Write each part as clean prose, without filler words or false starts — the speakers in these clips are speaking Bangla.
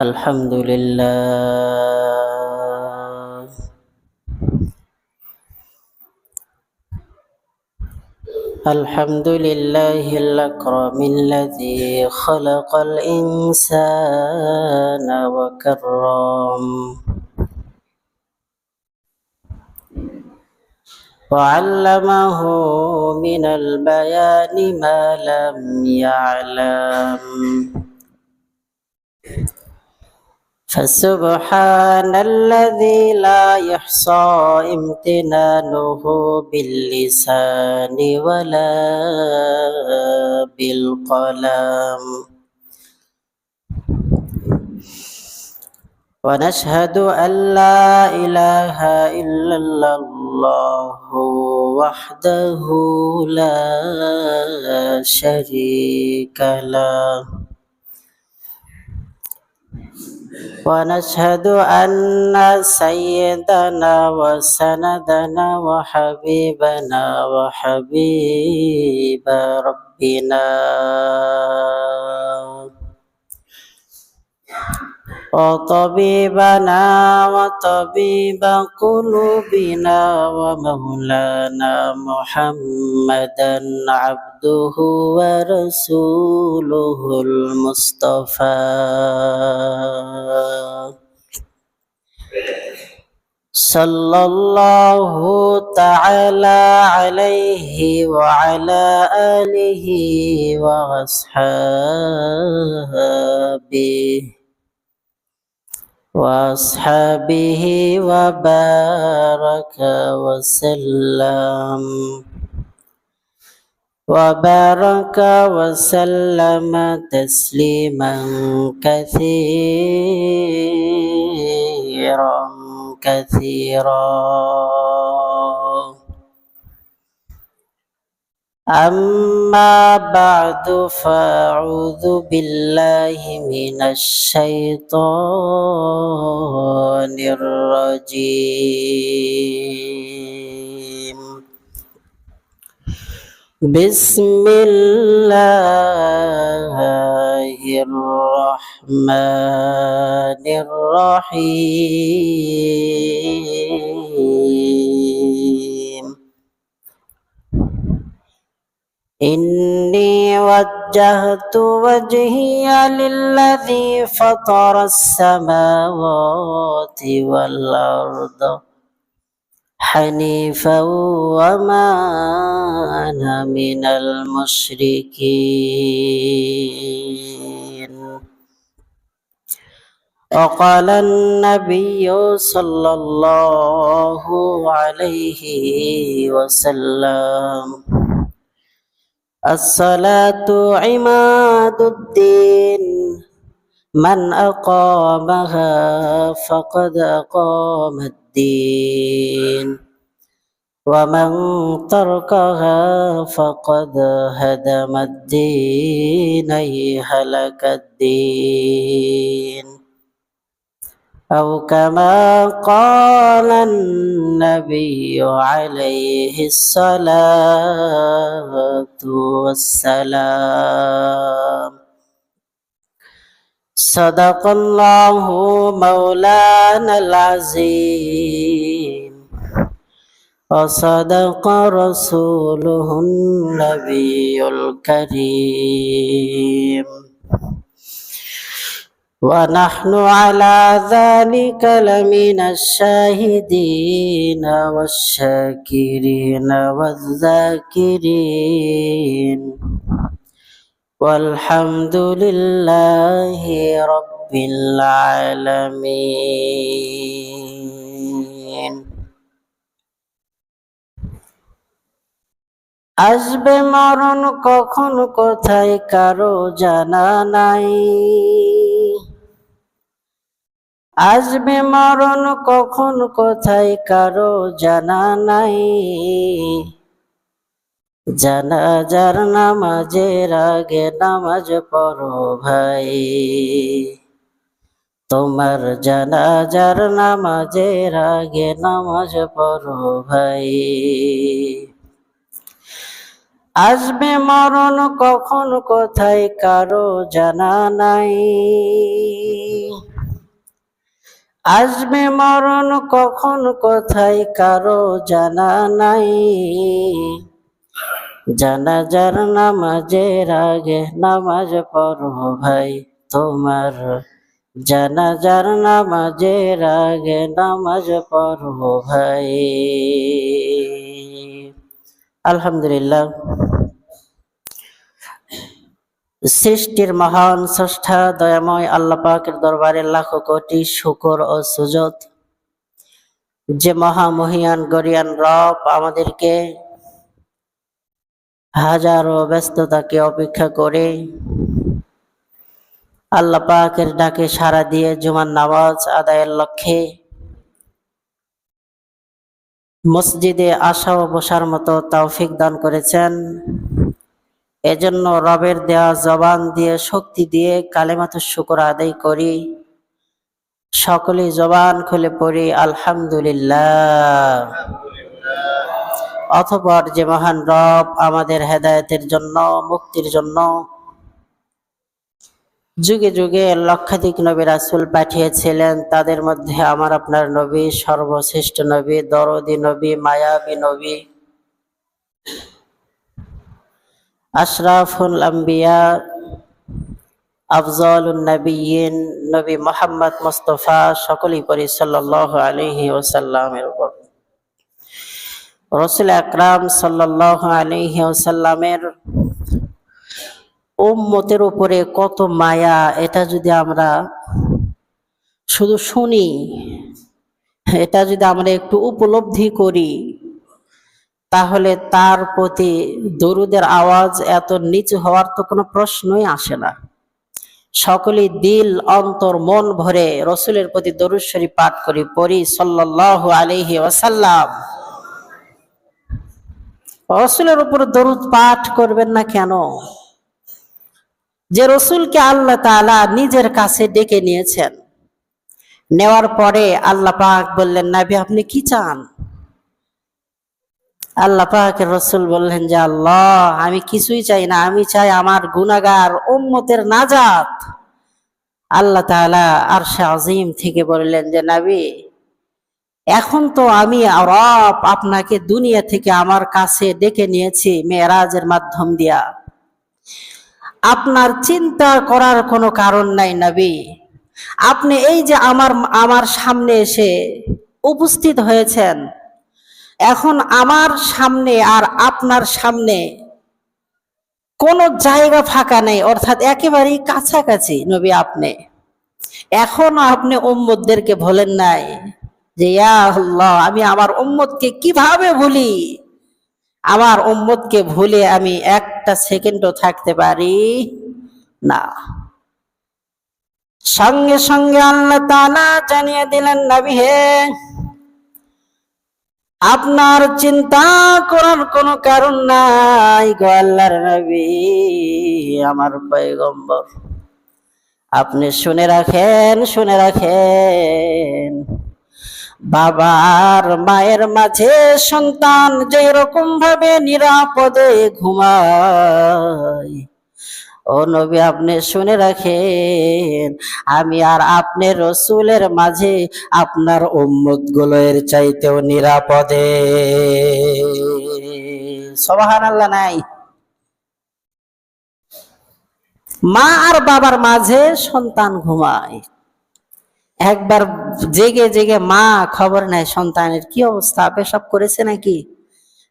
الحمد لله الحمد لله الأكرم الذي خلق الإنسان وكرم وعلمه من البيان ما لم يعلم فسبحان الذي لا يحصى امتنانه باللسان ولا بالقلم ونشهد أن لا إله إلا الله وحده لا شريك له ونشهد أن سيدنا وسندنا وحبيبنا وحبيب ربنا وطبيبنا وطبيب قلوبنا ومولانا محمدا عبده ورسوله المصطفى صلى الله تعالى عليه وعلى آله وأصحابه وبارك وسلم تسليما كثيرا أما بعد فأعوذ بالله من الشيطان الرجيم بسم الله الرحمن الرحيم إني وجهت وجهي للذي فطر السماوات والأرض حنيفا وما أنا من المشركين وقال النبي صلى الله عليه وسلم الصلاة عماد الدين من أقامها فقد أقام الدين ومن تركها فقد هدم الدين أي هلك الدين أو كما قال النبي عليه الصلاة والسلام صدق الله مولانا العظيم وصدق رسوله النبي الكريم ونحن على ذلك لمن الشاهدين والشاكرين والذاكرين والحمد لله رب العالمين আসবে মরণ কখন কোথায় কারো জানা নাই আসবে মরণ কখন কোথায় কারো জানা নাই জানাজার নামাজের আগে নামাজ পড়ো ভাই তোমার জানাজার নামাজের আগে নামাজ পড়ো ভাই আসবে মরণ কখন কোথায় কারো জানা নাই আসবে মরণ কখন কোথায় কারো জানা নাই, জানাজার নামাজের আগে নামাজ পড়ো ভাই তোমার, জানাজার নামাজের আগে নামাজ পড়ো ভাই। আলহামদুলিল্লাহ, সৃষ্টির মহান স্রষ্টা দয়াময় আল্লাহ পাকের দরবারে লাখো কোটি শুকর ও সুজদ, যে মহামহিয়ান গরিয়ান রব আমাদেরকে হাজারো ব্যস্ততাকে অপেক্ষা করে আল্লাহ পাকের ডাকে সাড়া দিয়ে জুমার নামাজ আদায়ের লক্ষ্যে মসজিদে আসা ও বসার মতো তৌফিক দান করেছেন। এজন্য রবের দেয়া জবান দিয়ে শক্তি দিয়ে কালেমাতুশ শুকর আদায় করি। সকলে জবান খুলে পড়ি আলহামদুলিল্লাহ। অতঃপর যে মহান রব আমাদের হেদায়েতের জন্য, মুক্তির জন্য যুগে যুগে লক্ষাধিক নবী রাসূল পাঠিয়েছিলেন, তাদের মধ্যে আমার আপনার নবী সর্বশ্রেষ্ঠ নবী, দরদি নবী, মায়াবী নবী, আশরাফুল আম্বিয়া, আফজলুন নবিয়্যিন নবী মুহাম্মদ মুস্তাফা সকলেই পড়ি সাল্লাল্লাহু আলাইহি ওয়াসাল্লামের উপর। রাসূল আকরাম সাল্লাল্লাহু আলাইহি ওয়াসাল্লামের উম্মতের উপরে কত মায়া, এটা যদি আমরা শুধু শুনি, এটা যদি আমরা একটু উপলব্ধি করি, তাহলে তার প্রতি দরুদের আওয়াজ এত নিচু হওয়ার তো কোনো প্রশ্নই আসে না। সকলেই দিল অন্তর মন ভরে রসুলের প্রতি দরুদ শরীফ পাঠ করি, পড়ি সাল্লাল্লাহু আলাইহি ওয়াসাল্লাম। রসুলের উপর দরুদ পাঠ করবেন না কেন? যে রসুলকে আল্লাহ তাআলা নিজের কাছে ডেকে নিয়েছেন, নেওয়ার পরে আল্লাহ পাক বললেন, নবী আপনি কি চান? আল্লাহ পাকের রসুল বললেন যে আল্লাহ আমি কিছুই চাই না, আমি চাই আমার গুনাহগার উম্মতের নাজাত। আল্লাহ তাআলা আরশে আজিম থেকে বললেন যে নবী এখন তো আমি রব আপনাকে দুনিয়া থেকে আমার কাছে ডেকে নিয়েছি মেরাজের মাধ্যম দিয়া, আপনার চিন্তা করার কোনো কারণ নাই নবী। আপনি এই যে আমার সামনে এসে উপস্থিত হয়েছেন, এখন আমার সামনে আর আপনার সামনে কোনো জায়গা ফাঁকা নেই, অর্থাৎ একেবারেই কাছাকাছি নবী আপনি। এখনো আপনি উম্মতদেরকে ভুলেন নাই যে ইয়া আল্লাহ আমি আমার উম্মতকে কিভাবে ভুলি, আমার উম্মতকে ভুলে আমি একটা সেকেন্ডও থাকতে পারি না। সঙ্গে সঙ্গে আল্লাহ তাআলা জানিয়ে দিলেন নবী হে আপনার চিন্তা করার কোনো কারণ নাই গো আল্লাহর নবী, আমার পয়গম্বর আপনি শুনে রাখেন, শুনে রাখেন। বাবার মায়ের মাঝে সন্তান যেরকম ভাবে নিরাপদে ঘুমায়, ও নবী আপনি শুনে রাখেন আমি আর আপনি রসুলের মাঝে আপনার উম্মত গুলোর চাইতেও নিরাপদে। সুবহানাল্লাহ নাই? মা আর বাবার মাঝে সন্তান ঘুমায়, একবার জেগে জেগে মা খবর নেয় সন্তানের কি অবস্থা, পেশাব করেছে নাকি,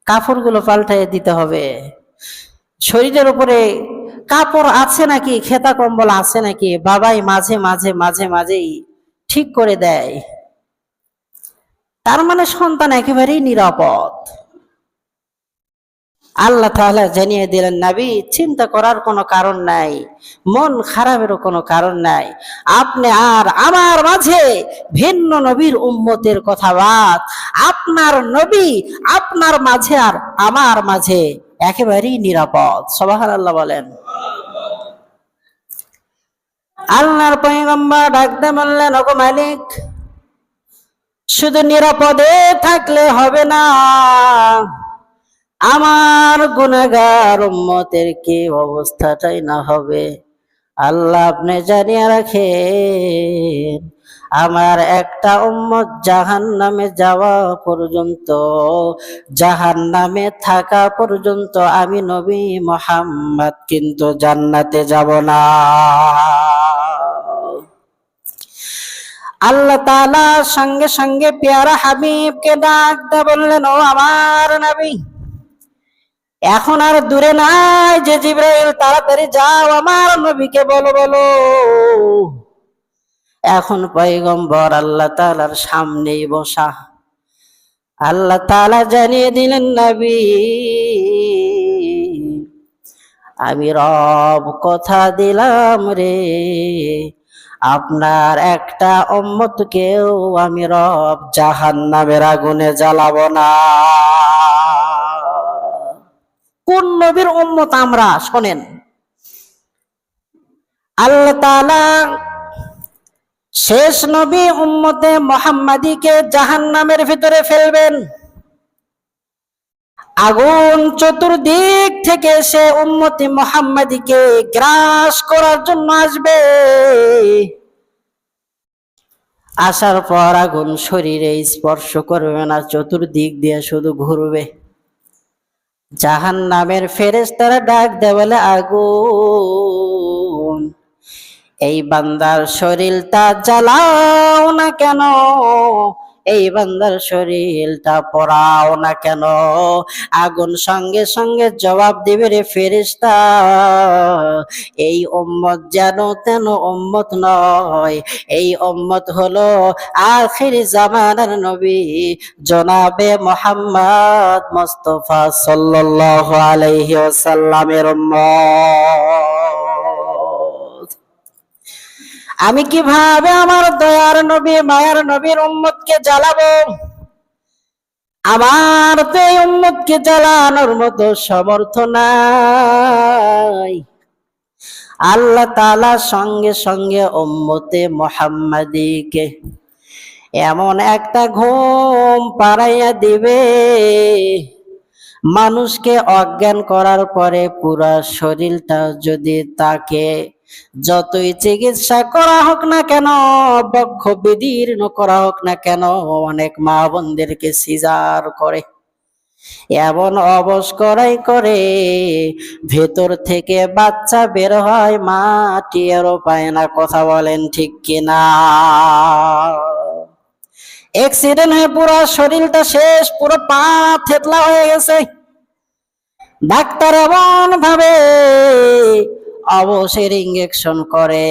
কাপড়গুলো পাল্টাই দিতে হবে, শরীরের উপরে কাপড় আছে নাকি, খেতা কম্বল আছে নাকি, বাবাই মাঝে মাঝে মাঝে মাঝেই ঠিক করে দেয়। তার মানে সন্তান একেবারেই নিরাপদ। আল্লাহ তাআলা জানিয়ে দিলেন নবী চিন্তা করার কোনো কারণ নাই, মন খারাপেরও কোনো কারণ নাই। আপনি আর আমার মাঝে ভিন্ন নবীর উম্মতের কথাবাদ, আপনার নবী আপনার মাঝে আর আমার মাঝে একেবারেই নিরাপদ। সুবহানাল্লাহ বলেন। আল্লাহর পয়গম্বর ডাকতে বললেন ওগো মালিক শুধু নিরাপদে থাকলে হবে না, আমার গুনাহগার উম্মতের কি অবস্থাটাই না হবে। আল্লাহ আপনি জানিয়ে রাখেন, আমার একটা উম্মত জাহান্নামে যাওয়া পর্যন্ত, জাহান্নামে থাকা পর্যন্ত আমি নবী মুহাম্মদ কিন্তু জান্নাতে যাব না। আল্লাহ তাআলা সঙ্গে সঙ্গে পেয়ারা হাবিবকে ডাক দিয়ে বললেন, ও আমার নবী, এখন আর দূরে নাই যে জিবরাইল, তাড়াতাড়ি যাও আমার নবীকে বলো বলো। এখন পয়গম্বর আল্লাহ তাআলার সামনেই বসা। আল্লাহ তাআলা জানিয়ে দিলেন, নবী আমি রব কথা দিলাম রে, আপনার একটা উম্মতকেও আমি রব জাহান্নামের আগুনে জ্বালাবো না। কোন নবীর উম্মত আমরা শোনেন, আল্লাহ তাআলা শেষ নবী উম্মতে মুহাম্মাদীকে জাহান্নামের ভিতরে ফেলবেন। আগুন চতুর্দিক থেকে সে উম্মতে মুহাম্মাদীকে গ্রাস করার জন্য আসবে। আসার পর আগুন শরীরে স্পর্শ করবে না, চতুর্দিক দিয়ে শুধু ঘুরবে। জাহান্নামের ফেরেশতারা ডাক দেয় বলে, আগুন এই বান্দার শরীরটা জ্বালাও না কেন, এই বান্দার শরীরটা পোড়াও না কেন। আগুন সঙ্গে সঙ্গে জবাব দিবে, রে ফেরেশতা, এই উম্মত যেন তেন উম্মত নয়, এই উম্মত হলো আখির জামানার নবী জনাবে মুহাম্মদ মুস্তাফা সাল্লাল্লাহু আলাইহি ওয়াসাল্লামের উম্মত। আমি কিভাবে আমার দয়ার নবী মায়ার নবীর উম্মতকে জ্বালাবো? আমার তো এই উম্মতকে জ্বালানোর মতো সমর্থ নাই। আল্লাহ তাআলা সঙ্গে সঙ্গে উম্মতে মুহাম্মাদীকে এমন একটা ঘুম পাড়াইয়া দিবে, মানুষকে অজ্ঞান করার পরে পুরা শরীরটা যদি তাকে যতই চিকিৎসা করা হোক না কেন, বক্ষ বিদীর্ণ করা হোক না কেন, অনেক মা বোনদেরকে সিজার করে, এমন অবশ করাই করে ভেতর থেকে বাচ্চা বের হয়, মা টেরও পায় না। কথা বলেন ঠিক কিনা? অ্যাক্সিডেন্ট হয়ে পুরো শরীরটা শেষ, পুরো পা থেতলা হয়ে গেছে। ডাক্তার এমন ভাবে অবশের ইঞ্জেকশন করে,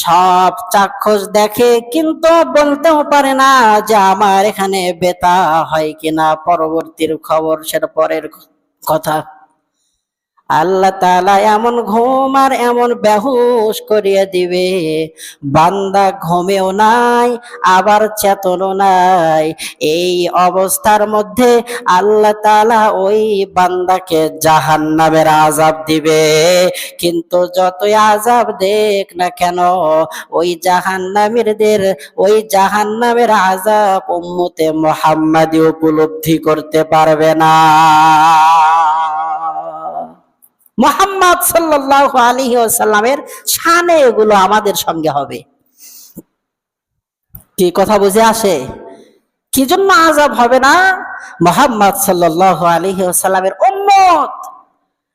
সব চাক্ষুষ দেখে, কিন্তু বলতেও পারে না যে আমার এখানে ব্যথা হয় কিনা। পরবর্তীর খবর সেটা পরের কথা। আল্লাহ তাআলা এমন ঘুম আর এমন বেহুশ করিয়ে দিবে, বান্দা ঘুমেও নাই আবার চেতনও নাই। এই অবস্থার মধ্যে আল্লাহ তাআলা ওই বান্দাকে জাহান্নামের আযাব দিবে। কিন্তু যতই আযাব দেখ না কেন, ওই জাহান্নামের আযাব উম্মতে মুহাম্মাদী উপলব্ধি করতে পারবে না। মুহাম্মদ সাল্লাল্লাহু আলাইহি ওয়াসাল্লামের শানে এগুলো আমাদের সঙ্গে হবে। কি কথা বুঝে আসে? কি জন্য আযাব হবে না? মুহাম্মদ সাল্লাল্লাহু আলাইহি ওয়াসাল্লামের উম্মত,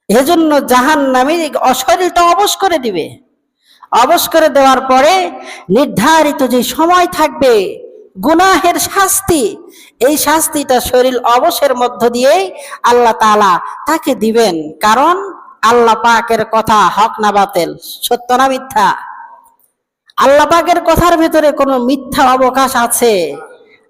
এজন্য জাহান্নামী শরীরটা অবশ করে দিবে। অবশ করে দেওয়ার পরে নির্ধারিত যে সময় থাকবে গুনাহের শাস্তি, এই শাস্তিটা শরীর অবশের মধ্য দিয়ে আল্লাহ তাআলা তাকে দিবেন। কারণ আল্লাহ পাকের কথা হক না বাতিল, সত্য না মিথ্যা? আল্লাহ পাকের কথার ভিতরে কোনো মিথ্যা অবকাশ আছে?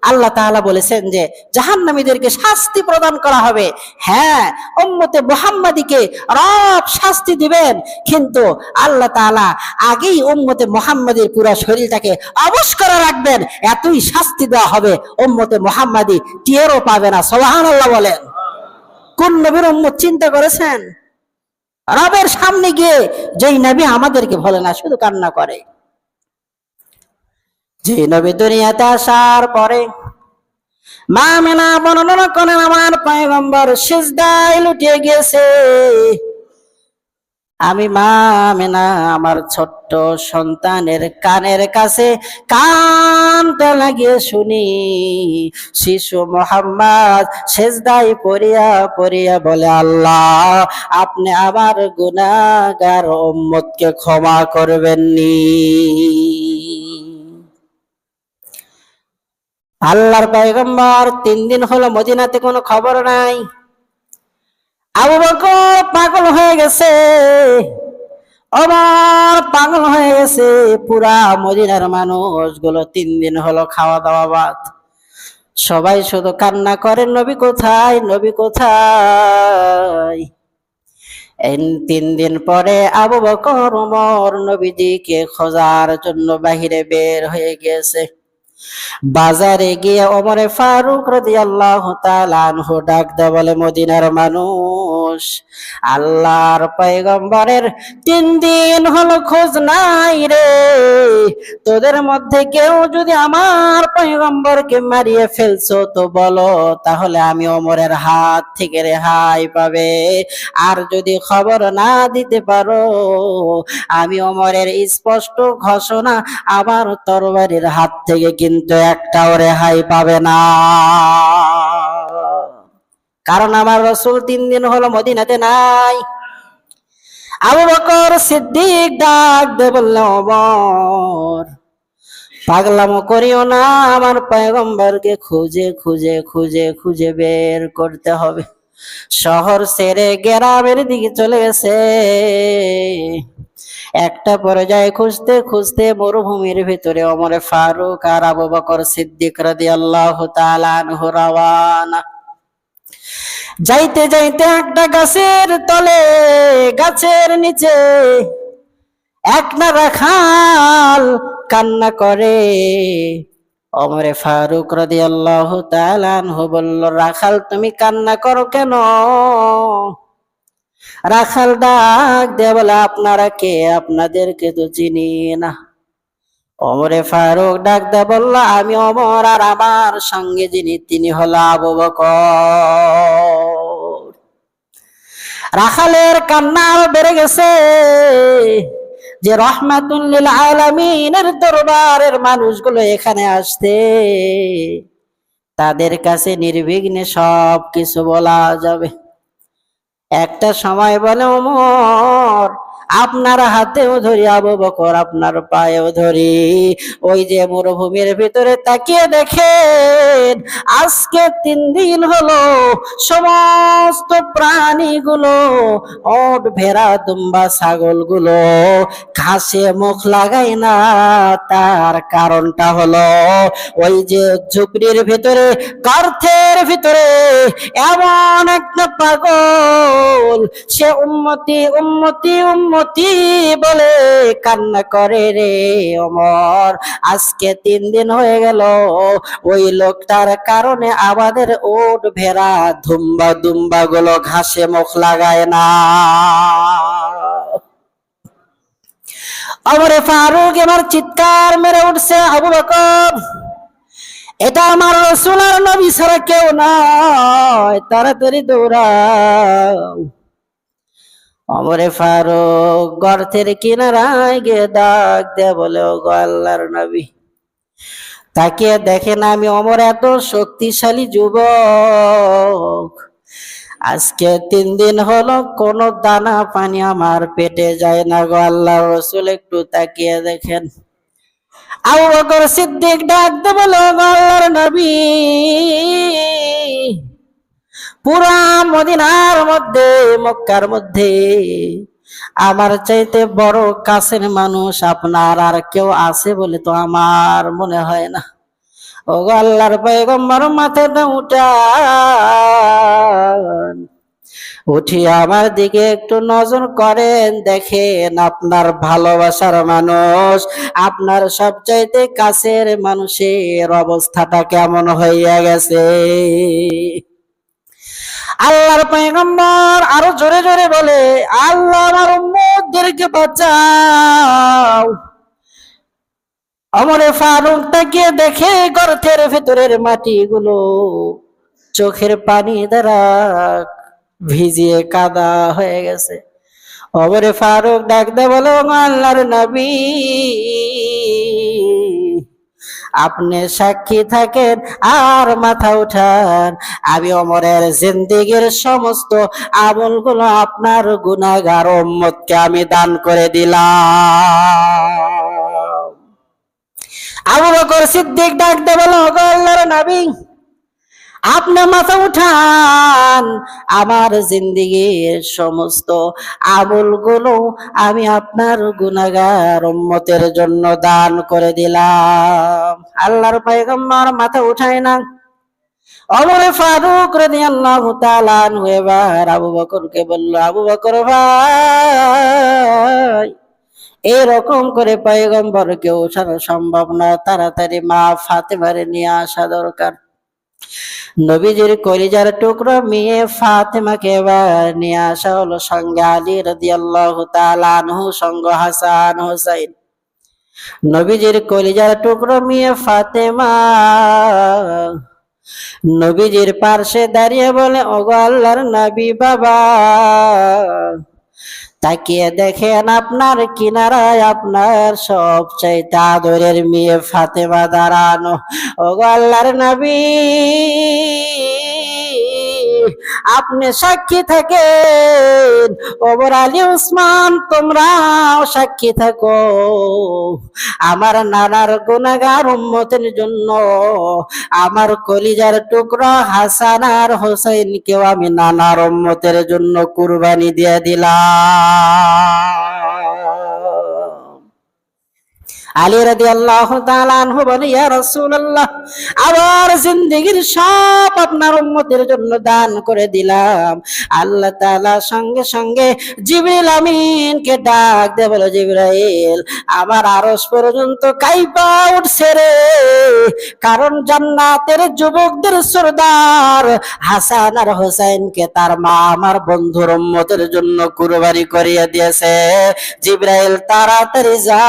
আল্লাহ তাআলা বলেছেন যে জাহান্নামীদেরকে শাস্তি প্রদান করা হবে। হ্যাঁ, উম্মতে মুহাম্মাদীকে রব শাস্তি দিবেন, কিন্তু আল্লাহ তাআলা আগেই উম্মতে মুহাম্মাদীর পুরো শরীরটাকে অবশ করে রাখবেন। এতই শাস্তি দেওয়া হবে, উম্মতে মুহাম্মাদী টেরও পাবে না। সুবহানাল্লাহ বলেন। কোন নবীর উম্মত চিন্তা করেছেন? রবের সামনে গিয়ে যেই নবী আমাদেরকে ভোলে না, শুধু কান্না করে। যে নবী দুনিয়াতে আসার পরে মা আমিনা বর্ণনা করেন, আমার পয়গম্বর সিজদায় লুটিয়ে গিয়েছে। আমি মা আমেনা আমার ছোট্ট সন্তানের কানের কাছে কানটা লাগিয়ে শুনি, শিশু মোহাম্মদ সেজদায় পড়িয়া পড়িয়া বলে, আল্লাহ আপনি আমার গুনাহগার উম্মতকে ক্ষমা করবেননি। আল্লাহর পয়গম্বর 3 দিন হলো মদিনাতে, কোনো খবর নাই। আবু বকর পাগল হয়ে গেছে, ওমর পাগল হয়ে গেছে, পুরা মদিনার মানুষগুলো 3 দিন হলো খাওয়া দাওয়া বাদ। সবাই শুধু কান্না করে, নবী কোথায়, নবী কোথায়। এই 3 দিন পরে আবু বকর ওমর নবীজিকে খোঁজার জন্য বাহিরে বের হয়ে গেছে। বাজারে গিয়ে ওমরে ফারুক রাদিয়াল্লাহু তাআলা আনহু ডাক দেয়, বলে, মদিনার মানুষ, আল্লাহর পয়গম্বরের 3 দিন হলো খোঁজ নাই রে। তোদের মধ্যে কেউ যদি আমার পয়গম্বরকে মারিয়ে ফেলছো তো বলো, তাহলে আমি ওমরের হাত থেকে রেহাই পাবে। আর যদি খবর না দিতে পারো, আমি ওমরের স্পষ্ট ঘোষণা, আমার তরবারির হাত থেকে কিন্তু একটাও রেহাই পাবে না। কারণ আমার রাসূল 3 দিন হলো মদিনাতে নাই। আবু বকর সিদ্দিক ডাক দিয়ে বলল, ওমর পাগলামো করিও না, আমার পয়গম্বরকে খুঁজে খুঁজে খুঁজে খুঁজে বের করতে হবে। শহর ছেড়ে গ্রামের দিকে চলে গেছে। একটা পর্যায়ে খুঁজতে খুঁজতে মরুভূমির ভিতরে ওমরে ফারুক আর আবু বকর সিদ্দিক রাদিয়াল্লাহু তাআলা আনহু রওয়ানা। যাইতে যাইতে একটা গাছের তলে, গাছের নিচে একটা রাখাল কান্না করে। ওমরে ফারুক রাদিয়াল্লাহু তাআলা আনহু বলল, রাখাল তুমি কান্না করো কেন? রাখাল ডাক দিয়ে বলে, আপনারা কে? আপনাদেরকে তো চিনি না। ওমরে ফারুক ডাক দিয়ে বলল, আমি ওমর, আর আমার সঙ্গে যিনি তিনি হলো আবু বকর। রাখালের কান্না বেড়ে গেছে, যে রহমাতুল লিল আলামিনের দরবারের মানুষগুলো এখানে আসতে, তাদের কাছে নির্বিঘ্নে সব কিছু বলা যাবে। একটা সময় বলে, ওমর আপনার হাতেও ধরি, আবু বকর আপনার পায়েও ধরি। ওই যে মরুভূমির ভিতরে তাকিয়ে দেখেন, আজকে 3 দিন হলো সমস্ত প্রাণীগুলো, ওট ভেড়া দুম্বা ছাগলগুলো ঘাসে মুখ লাগায় না। তার কারণটা হলো, ওই যে ঝুপড়ির ভিতরে, গর্তের ভিতরে এমন একটা পাগল, সে উম্মতি উম্মতি উম্মতি বলে কান্না করে রে ওমর। আজকে 3 দিন হয়ে গেল, ওই লোকটার কারণে আমাদের ওট ভেড়া ধুম্বা দুম্বা গুলো ঘাসে মুখ লাগায় না। ওমরে ফারুক এবার চিৎকার মেরে উঠছে, আবু বকর এটা আমার রাসূল আর নবী ছাড়া কেউ নয়, তাড়াতাড়ি দৌড়াও। ওমরে ফারুক গর্তের কিনারায় গিয়ে ডাক দিয়ে বলে, ও গো আল্লাহর নবী, তাকিয়ে দেখেন আমি ওমর এত শক্তিশালী যুবক, আজকে 3 দিন হলো কোনো দানা পানি আমার পেটে যায় না গো আল্লাহর রাসূল, একটু তাকিয়ে দেখেন। আবু বকর সিদ্দিক ডাক দিয়ে বলে, ও গো আল্লাহর নবী, পুরা মদিনার মধ্যে, মক্কার মধ্যে আমার চাইতে বড় কাছের মানুষ আপনার আর কেউ আছে বলে তো আমার মনে হয় না। ও গো আল্লাহর পয়গম্বর, মাথাটা উঠান, উঠিয়ে আমার দিকে একটু নজর করেন, দেখেন আপনার ভালোবাসার মানুষ, আপনার সবচাইতে কাছের মানুষের অবস্থাটা কেমন হইয়া গেছে। আল্লাহর পয়গম্বর আরো জোরে জোরে বলে, আল্লাহ আমার উম্মতদেরকে বাঁচাও। ওমরে ফারুক তাকিয়ে দেখে গর্তের ভেতরের মাটিগুলো চোখের পানি দ্বারা ভিজিয়ে কাদা হয়ে গেছে। ওমরে ফারুক ডাকতে বলো, আল্লাহর নবী, আপনি সাক্ষী থাকেন আর মাথা উঠান, আমি ওমরের জিন্দেগীর সমস্ত আমলগুলো আপনার গুনাহগার উম্মতকে আমি দান করে দিলাম। আবু বকর সিদ্দিক ডাকতে বলো, আল্লাহর নবী, আপনি মাথা উঠান, আমার জিন্দেগীর সমস্ত আমলগুলো আমি আপনার গুনাহগার উম্মতের জন্য দান করে দিলাম। আল্লাহর পয়গম্বর মাথা উঠায় না। ওমর ফারুক রাদিয়াল্লাহু তাআলা আনহু এবার আবু বকরকে বলল, আবু বকর ভাই, এরকম করে পয়গম্বরকে ওঠানো সম্ভব না, তাড়াতাড়ি মা ফাতেমারে নিয়ে আসা দরকার। নবীজির কলিজার টুকরো মেয়ে ফাতেমাকে এবার নিয়ে আসা হলো, সঙ্গে আলী রাদিয়াল্লাহু তাআলা আনহু, সঙ্গে হাসান হোসাইন। নবীজির কলিজার টুকরো মেয়ে ফাতেমা নবীজির পার্শ্বে দাঁড়িয়ে বলে, ওগো আল্লাহর নবী বাবা, তাকিয়ে দেখেন আপনার কিনারায় আপনার সবচাইতে আদরের মেয়ে ফাতেমা দাঁড়ানো। ওগো আল্লাহর নবী, আপনি সাক্ষী থাকেন, ওমর আলী উসমান তোমরাও সাক্ষী থাকো, আমার নানার গুনাহগার উম্মতের জন্য আমার কলিজার টুকরা হাসান আর হোসেনকেও আমি নানার উম্মতের জন্য কুরবানি দিয়ে দিলাম। আলী রাদিয়াল্লাহু তাআলা আনহু বলে, ইয়া রাসূলুল্লাহ, আমার জিন্দেগীর সব আপনার উম্মতের জন্য দান করে দিলাম। আল্লাহ তাআলা সঙ্গে সঙ্গে জিবরিল আমিনকে ডাক দিয়ে বলে, জিবরাইল, আমার আরশ পর্যন্ত কাইপা উঠছে রে, কারণ জান্নাতের যুবকদের সরদার হাসান আর হোসেনকে তার মা আমার বন্ধুর উম্মতের জন্য কুরবানি করিয়ে দিয়েছে। জিবরাইল তাড়াতাড়ি যা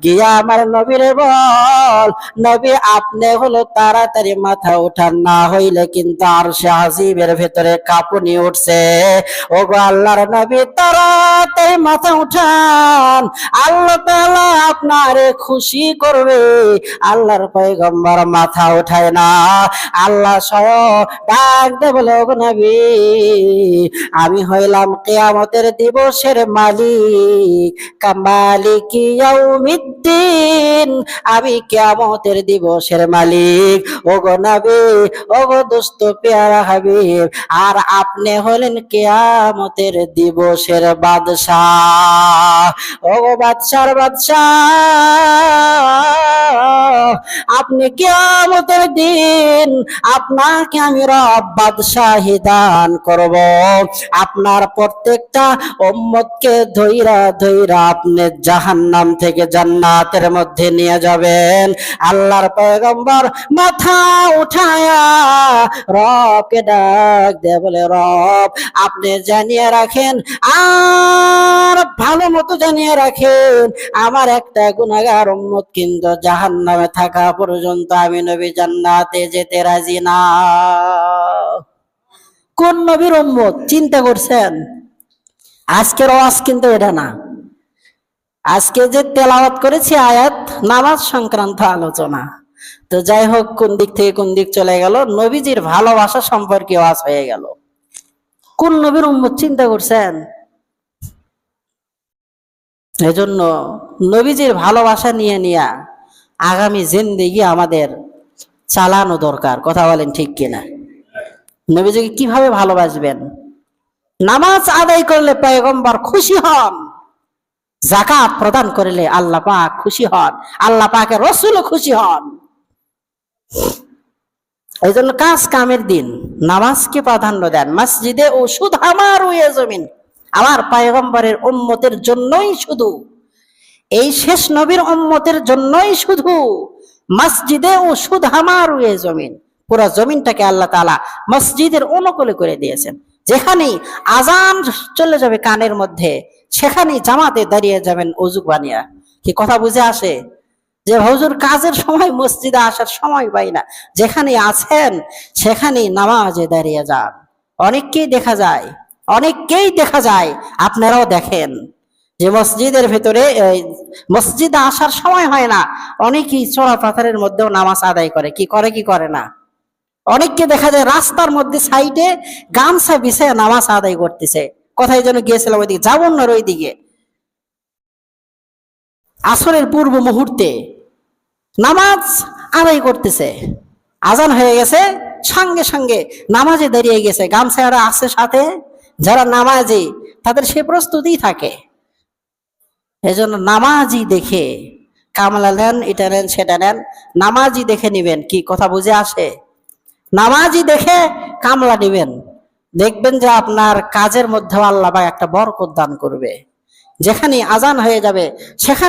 গিয়া আমার নবীরে বল, নবী আপনি হলো তাড়াতাড়ি মাথা উঠান, না হইলে কিন্তু আরশে আজিমের ভেতরে কাঁপুনি উঠছে। ওগো আল্লাহর নবী, তাড়াতাড়ি মাথা উঠান, আল্লাহ তাআলা আপনারে খুশি করবে। আল্লাহর পয়গম্বর মাথা উঠায় না। আল্লাহ স্বয়ং ডাক দে বলে, ওগো নবী, আমি হইলাম কিয়ামতের দিবসের মালিক, কামালিকি ইয়াউমিদ্দিন, আমি কিয়ামতের দিবসের মালিক। ওগো নবী, ওগো দোস্ত পেয়ারা হাবিব, আর আপনি হলেন কিয়ামতের দিবসের বাদশাহ। ওগো বাদশার বাদশাহ, আপনি কিয়ামতের দিন আপনাকে আমি রব বাদশাহী দান করব। আপনার প্রত্যেকটা উম্মতকে ধইরা ধইরা আপনি জাহান্নাম থেকে জান্নাতের মধ্যে নিয়ে যাবেন। আল্লাহর পয়গম্বর মাথা উঠায়া রবকে ডাক দিয়ে বলে, রব আপনি জানিয়ে রাখেন, আর ভালো মতো জানিয়ে রাখেন, আমার একটা গুনাহগার উম্মত কিন্তু জাহান্নামে থাকা পর্যন্ত আমি নবী জান্নাতে যেতে রাজি না। কোন নবীর উম্মত চিন্তা করছেন? আজকের ওয়াজ কিন্তু এটা না। আজকে যে তেলাওয়াত করেছি আয়াত, নামাজ সংক্রান্ত আলোচনা। তো যাই হোক, কোন দিক থেকে কোন দিক চলে গেল, নবীজির ভালোবাসা সম্পর্কে ওয়াজ হয়ে গেল। কোন নবীর উম্মত চিন্তা করছেন? এজন্য নবীজির ভালোবাসা নিয়ে নিয়া আগামী জিন্দেগি আমাদের চালানো দরকার। কথা বলেন ঠিক কিনা? নবীজিকে কিভাবে ভালোবাসবেন? নামাজ আদায় করলে পয়গম্বর খুশি হন, যাকাত প্রদান করলে আল্লাহ পাক খুশি হন, আল্লাহ পাকের রাসূলও খুশি হন। এই জন্য কাজ কামের দিন নামাজকে প্রাধান্য দেন। মসজিদে ও শুধু আমার ওয়ে জমিন, আমার পয়গম্বরের উম্মতের জন্যই শুধু, এই শেষ নবীর উম্মতের জন্যই শুধু মসজিদে ও শুধু আমার ওয়ে জমিন, পুরো জমিনটাকে আল্লাহ তাআলা মসজিদের অনুকূলে করে দিয়েছেন। যেখানেই আজান চলে যাবে কানের মধ্যে, সেখানেই জামাতে দাঁড়িয়ে যাবেন ওযু বানিয়া। কি কথা বুঝে আসে? যে হুজুর কাজের সময় মসজিদে আসার সময় পাই না, যেখানে আছেন সেখানেই নামাজে দাঁড়িয়ে যান। অনেককেই দেখা যায় অনেককেই দেখা যায়, আপনারাও দেখেন যে মসজিদের ভেতরে মসজিদে আসার সময় হয় না, অনেকেই চোরা পাথরের মধ্যেও নামাজ আদায় করে, কি করে কি করে না। অনেককে দেখা যায় রাস্তার মধ্যে সাইডে গামছা বিছায় নামাজ আদায় করতেছে। কোথায় যেন গিয়েছিলাম ওইদিকে, যাবন্নর ওইদিকে, আসরের পূর্ব মুহূর্তে নামাজ আদায় করতেছে, আজান হয়ে গেছে, সঙ্গে সঙ্গে নামাজে দাঁড়িয়ে গেছে, গামছারা আছে সাথে, যারা নামাজি তাদের সে প্রস্তুতি থাকে। এজন্য নামাজি দেখে কামলা নেন, এটা নেন সেটা নেন, নামাজি দেখে নিবেন। কি কথা বুঝে আসে? নামাজি দেখে কামলা নিবেন, দেখবেন যে আপনার কাজের মধ্যে আল্লাহ পাক একটা বরকত দান করবে। যেখানে আজান হয়ে যাবে সেখানে